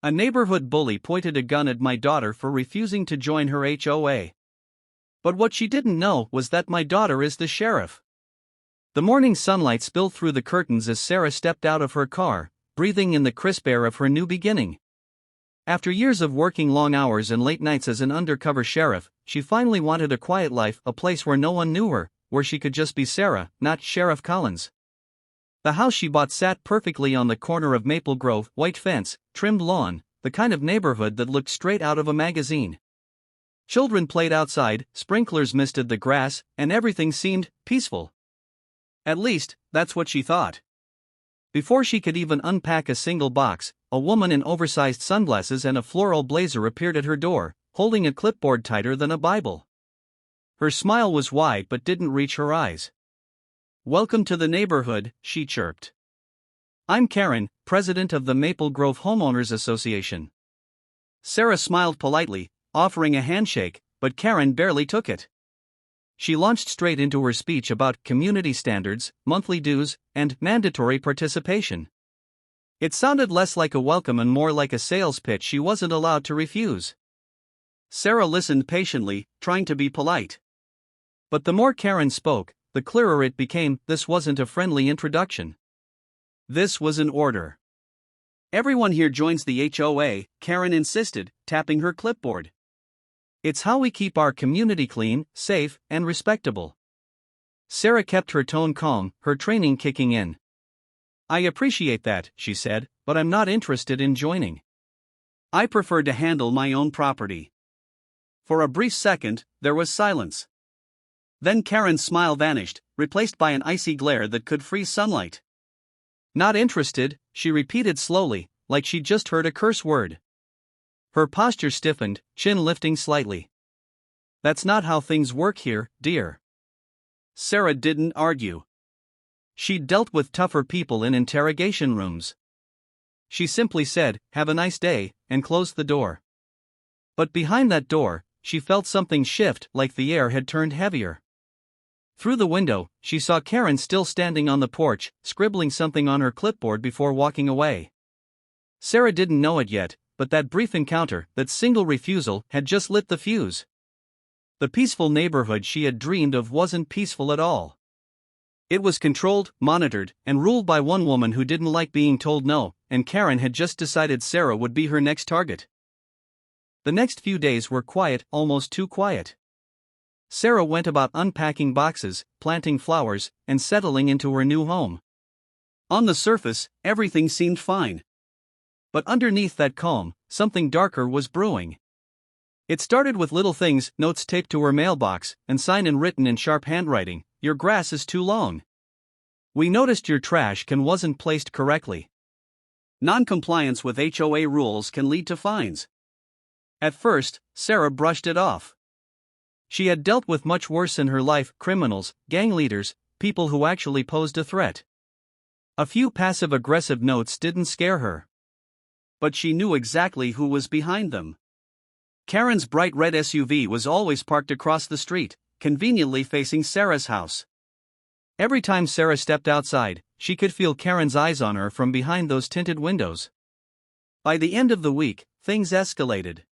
A neighborhood bully pointed a gun at my daughter for refusing to join her HOA. But what she didn't know was that my daughter is the sheriff. The morning sunlight spilled through the curtains as Sarah stepped out of her car, breathing in the crisp air of her new beginning. After years of working long hours and late nights as an undercover sheriff, she finally wanted a quiet life, a place where no one knew her, where she could just be Sarah, not Sheriff Collins. The house she bought sat perfectly on the corner of Maple Grove, white fence, trimmed lawn, the kind of neighborhood that looked straight out of a magazine. Children played outside, sprinklers misted the grass, and everything seemed peaceful. At least, that's what she thought. Before she could even unpack a single box, a woman in oversized sunglasses and a floral blazer appeared at her door, holding a clipboard tighter than a Bible. Her smile was wide but didn't reach her eyes. "Welcome to the neighborhood," she chirped. "I'm Karen, president of the Maple Grove Homeowners Association." Sarah smiled politely, offering a handshake, but Karen barely took it. She launched straight into her speech about community standards, monthly dues, and mandatory participation. It sounded less like a welcome and more like a sales pitch she wasn't allowed to refuse. Sarah listened patiently, trying to be polite. But the more Karen spoke, the clearer it became this wasn't a friendly introduction. This was an order. "Everyone here joins the HOA," Karen insisted, tapping her clipboard. "It's how we keep our community clean, safe, and respectable." Sarah kept her tone calm, her training kicking in. "I appreciate that," she said, "but I'm not interested in joining. I prefer to handle my own property." For a brief second, there was silence. Then Karen's smile vanished, replaced by an icy glare that could freeze sunlight. "Not interested," she repeated slowly, like she'd just heard a curse word. Her posture stiffened, chin lifting slightly. "That's not how things work here, dear." Sarah didn't argue. She'd dealt with tougher people in interrogation rooms. She simply said, "Have a nice day," and closed the door. But behind that door, she felt something shift, like the air had turned heavier. Through the window, she saw Karen still standing on the porch, scribbling something on her clipboard before walking away. Sarah didn't know it yet, but that brief encounter, that single refusal, had just lit the fuse. The peaceful neighborhood she had dreamed of wasn't peaceful at all. It was controlled, monitored, and ruled by one woman who didn't like being told no, and Karen had just decided Sarah would be her next target. The next few days were quiet, almost too quiet. Sarah went about unpacking boxes, planting flowers, and settling into her new home. On the surface, everything seemed fine. But underneath that calm, something darker was brewing. It started with little things, notes taped to her mailbox, and sign written in sharp handwriting, "Your grass is too long. We noticed your trash can wasn't placed correctly. Non-compliance with HOA rules can lead to fines." At first, Sarah brushed it off. She had dealt with much worse in her life: criminals, gang leaders, people who actually posed a threat. A few passive-aggressive notes didn't scare her. But she knew exactly who was behind them. Karen's bright red SUV was always parked across the street, conveniently facing Sarah's house. Every time Sarah stepped outside, she could feel Karen's eyes on her from behind those tinted windows. By the end of the week, things escalated.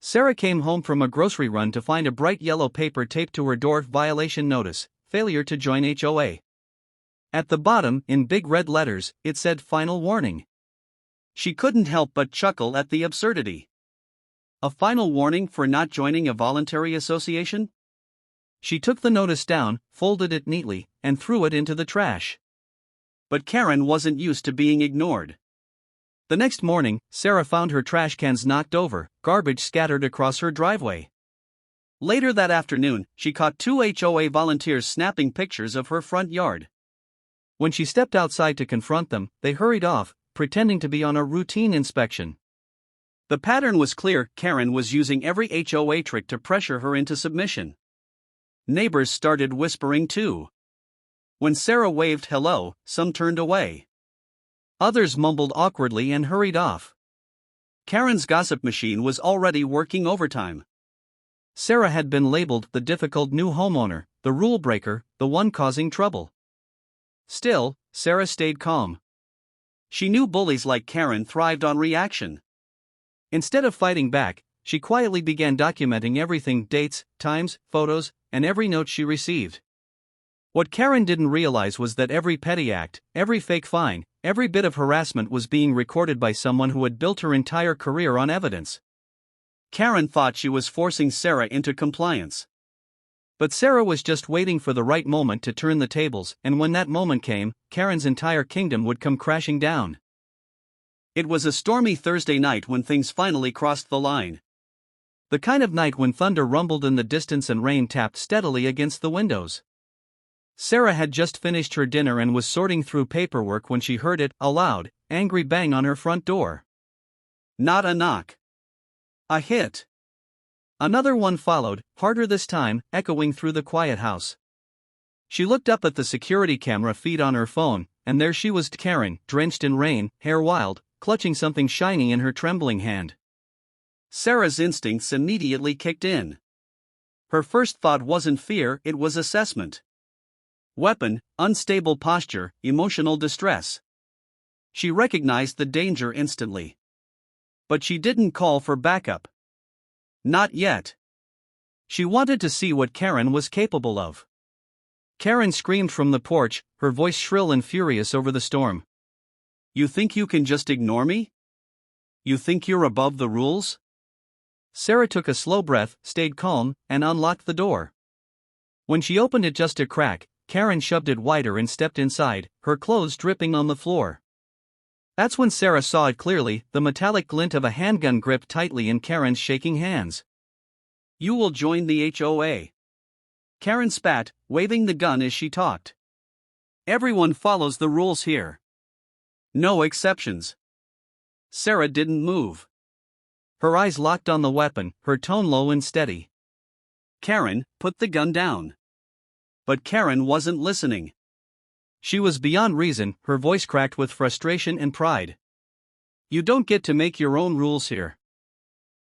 Sarah came home from a grocery run to find a bright yellow paper taped to her door: "Violation notice, failure to join HOA." At the bottom, in big red letters, it said "Final warning." She couldn't help but chuckle at the absurdity. A final warning for not joining a voluntary association? She took the notice down, folded it neatly, and threw it into the trash. But Karen wasn't used to being ignored. The next morning, Sarah found her trash cans knocked over, garbage scattered across her driveway. Later that afternoon, she caught 2 HOA volunteers snapping pictures of her front yard. When she stepped outside to confront them, they hurried off, pretending to be on a routine inspection. The pattern was clear: Karen was using every HOA trick to pressure her into submission. Neighbors started whispering too. When Sarah waved hello, some turned away. Others mumbled awkwardly and hurried off. Karen's gossip machine was already working overtime. Sarah had been labeled the difficult new homeowner, the rule breaker, the one causing trouble. Still, Sarah stayed calm. She knew bullies like Karen thrived on reaction. Instead of fighting back, she quietly began documenting everything: dates, times, photos, and every note she received. What Karen didn't realize was that every petty act, every fake fine, every bit of harassment was being recorded by someone who had built her entire career on evidence. Karen thought she was forcing Sarah into compliance. But Sarah was just waiting for the right moment to turn the tables, and when that moment came, Karen's entire kingdom would come crashing down. It was a stormy Thursday night when things finally crossed the line. The kind of night when thunder rumbled in the distance and rain tapped steadily against the windows. Sarah had just finished her dinner and was sorting through paperwork when she heard it, a loud, angry bang on her front door. Not a knock. A hit. Another one followed, harder this time, echoing through the quiet house. She looked up at the security camera feed on her phone, and there she was, Karen, drenched in rain, hair wild, clutching something shiny in her trembling hand. Sarah's instincts immediately kicked in. Her first thought wasn't fear, it was assessment. Weapon, unstable posture, emotional distress. She recognized the danger instantly. But she didn't call for backup. Not yet. She wanted to see what Karen was capable of. Karen screamed from the porch, her voice shrill and furious over the storm. You think you can just ignore me? You think you're above the rules? Sarah took a slow breath, stayed calm, and unlocked the door. When she opened it just a crack, Karen shoved it wider and stepped inside, her clothes dripping on the floor. That's when Sarah saw it clearly, the metallic glint of a handgun gripped tightly in Karen's shaking hands. You will join the HOA. Karen spat, waving the gun as she talked. Everyone follows the rules here. No exceptions. Sarah didn't move. Her eyes locked on the weapon, her tone low and steady. Karen, put the gun down. But Karen wasn't listening. She was beyond reason, her voice cracked with frustration and pride. You don't get to make your own rules here.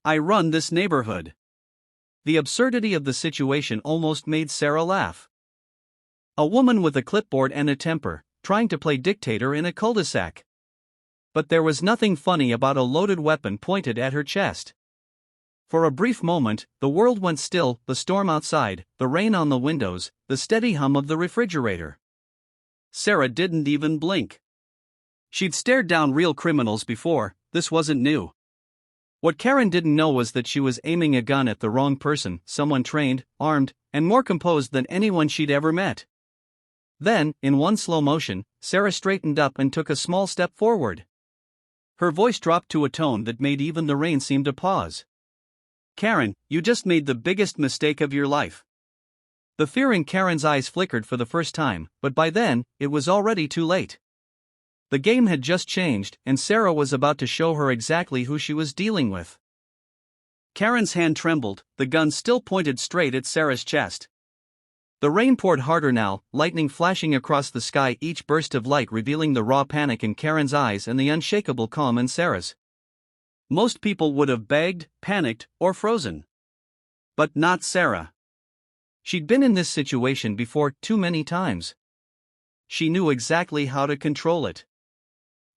I run this neighborhood. The absurdity of the situation almost made Sarah laugh. A woman with a clipboard and a temper, trying to play dictator in a cul-de-sac. But there was nothing funny about a loaded weapon pointed at her chest. For a brief moment, the world went still, the storm outside, the rain on the windows, the steady hum of the refrigerator. Sarah didn't even blink. She'd stared down real criminals before, this wasn't new. What Karen didn't know was that she was aiming a gun at the wrong person, someone trained, armed, and more composed than anyone she'd ever met. Then, in one slow motion, Sarah straightened up and took a small step forward. Her voice dropped to a tone that made even the rain seem to pause. Karen, you just made the biggest mistake of your life. The fear in Karen's eyes flickered for the first time, but by then, it was already too late. The game had just changed, and Sarah was about to show her exactly who she was dealing with. Karen's hand trembled, the gun still pointed straight at Sarah's chest. The rain poured harder now, lightning flashing across the sky, each burst of light revealing the raw panic in Karen's eyes and the unshakable calm in Sarah's. Most people would have begged, panicked, or frozen. But not Sarah. She'd been in this situation before, too many times. She knew exactly how to control it.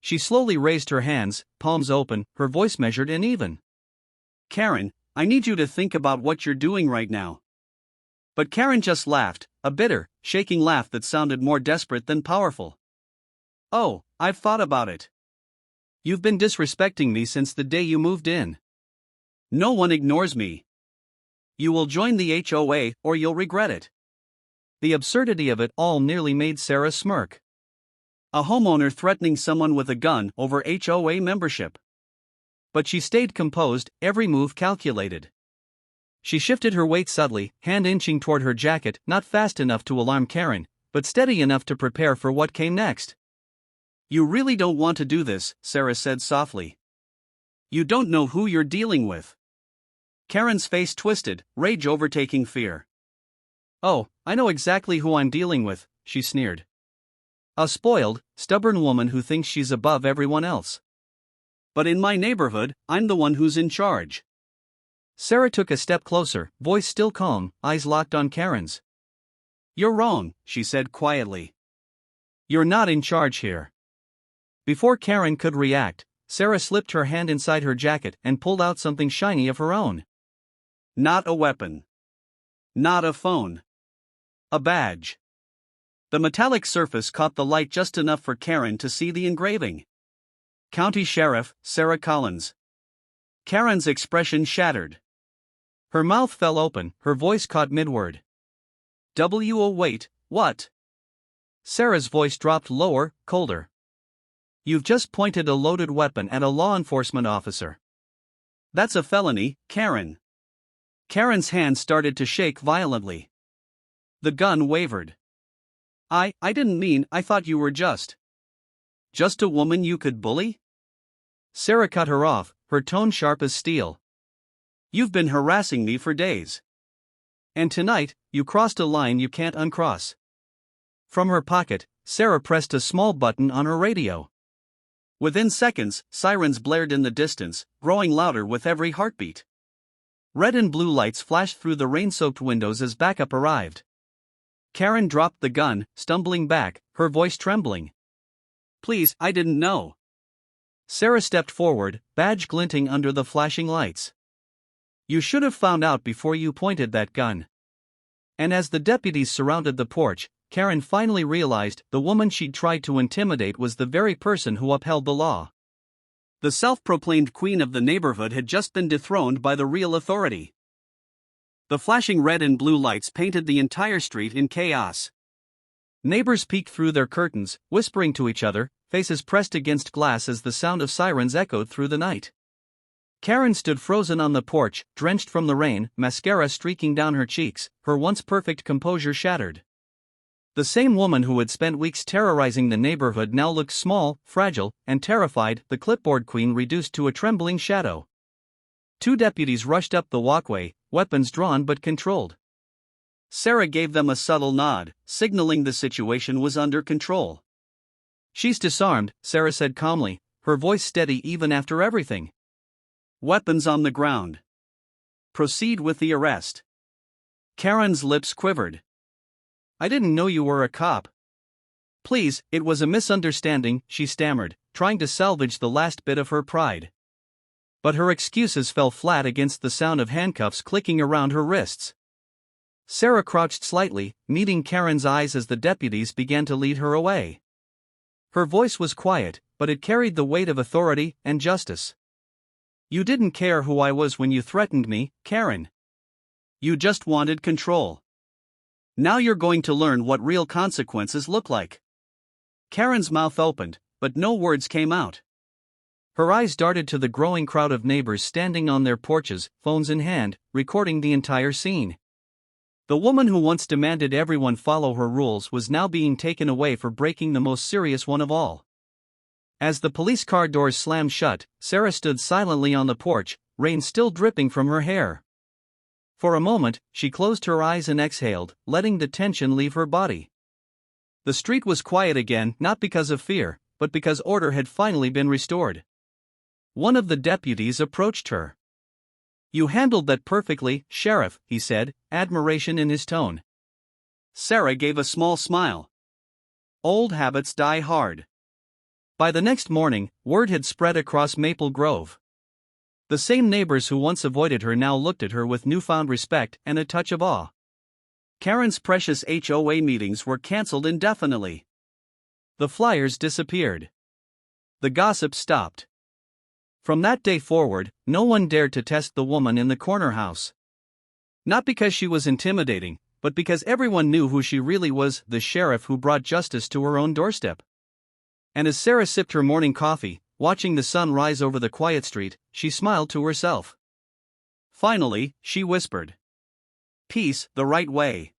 She slowly raised her hands, palms open, her voice measured and even. Karen, I need you to think about what you're doing right now. But Karen just laughed, a bitter, shaking laugh that sounded more desperate than powerful. Oh, I've thought about it. You've been disrespecting me since the day you moved in. No one ignores me. You will join the HOA or you'll regret it. The absurdity of it all nearly made Sarah smirk. A homeowner threatening someone with a gun over HOA membership. But she stayed composed, every move calculated. She shifted her weight subtly, hand inching toward her jacket, not fast enough to alarm Karen, but steady enough to prepare for what came next. You really don't want to do this, Sarah said softly. You don't know who you're dealing with. Karen's face twisted, rage overtaking fear. Oh, I know exactly who I'm dealing with, she sneered. A spoiled, stubborn woman who thinks she's above everyone else. But in my neighborhood, I'm the one who's in charge. Sarah took a step closer, voice still calm, eyes locked on Karen's. You're wrong, she said quietly. You're not in charge here. Before Karen could react, Sarah slipped her hand inside her jacket and pulled out something shiny of her own. Not a weapon. Not a phone. A badge. The metallic surface caught the light just enough for Karen to see the engraving. County Sheriff, Sarah Collins. Karen's expression shattered. Her mouth fell open, her voice caught mid-word. Wait, what? Sarah's voice dropped lower, colder. You've just pointed a loaded weapon at a law enforcement officer. That's a felony, Karen. Karen's hand started to shake violently. The gun wavered. I didn't mean, I thought you were just a woman you could bully? Sarah cut her off, her tone sharp as steel. You've been harassing me for days. And tonight, you crossed a line you can't uncross. From her pocket, Sarah pressed a small button on her radio. Within seconds, sirens blared in the distance, growing louder with every heartbeat. Red and blue lights flashed through the rain-soaked windows as backup arrived. Karen dropped the gun, stumbling back, her voice trembling. Please, I didn't know. Sarah stepped forward, badge glinting under the flashing lights. You should have found out before you pointed that gun. And as the deputies surrounded the porch, Karen finally realized the woman she'd tried to intimidate was the very person who upheld the law. The self-proclaimed queen of the neighborhood had just been dethroned by the real authority. The flashing red and blue lights painted the entire street in chaos. Neighbors peeked through their curtains, whispering to each other, faces pressed against glass as the sound of sirens echoed through the night. Karen stood frozen on the porch, drenched from the rain, mascara streaking down her cheeks, her once perfect composure shattered. The same woman who had spent weeks terrorizing the neighborhood now looked small, fragile, and terrified, the clipboard queen reduced to a trembling shadow. Two deputies rushed up the walkway, weapons drawn but controlled. Sarah gave them a subtle nod, signaling the situation was under control. She's disarmed, Sarah said calmly, her voice steady even after everything. Weapons on the ground. Proceed with the arrest. Karen's lips quivered. I didn't know you were a cop. Please, it was a misunderstanding, she stammered, trying to salvage the last bit of her pride. But her excuses fell flat against the sound of handcuffs clicking around her wrists. Sarah crouched slightly, meeting Karen's eyes as the deputies began to lead her away. Her voice was quiet, but it carried the weight of authority and justice. You didn't care who I was when you threatened me, Karen. You just wanted control. Now you're going to learn what real consequences look like. Karen's mouth opened, but no words came out. Her eyes darted to the growing crowd of neighbors standing on their porches, phones in hand, recording the entire scene. The woman who once demanded everyone follow her rules was now being taken away for breaking the most serious one of all. As the police car doors slammed shut, Sarah stood silently on the porch, rain still dripping from her hair. For a moment, she closed her eyes and exhaled, letting the tension leave her body. The street was quiet again, not because of fear, but because order had finally been restored. One of the deputies approached her. You handled that perfectly, Sheriff, he said, admiration in his tone. Sarah gave a small smile. Old habits die hard. By the next morning, word had spread across Maple Grove. The same neighbors who once avoided her now looked at her with newfound respect and a touch of awe. Karen's precious HOA meetings were canceled indefinitely. The flyers disappeared. The gossip stopped. From that day forward, no one dared to test the woman in the corner house. Not because she was intimidating, but because everyone knew who she really was, the sheriff who brought justice to her own doorstep. And as Sarah sipped her morning coffee, watching the sun rise over the quiet street, she smiled to herself. Finally, she whispered, "Peace, the right way."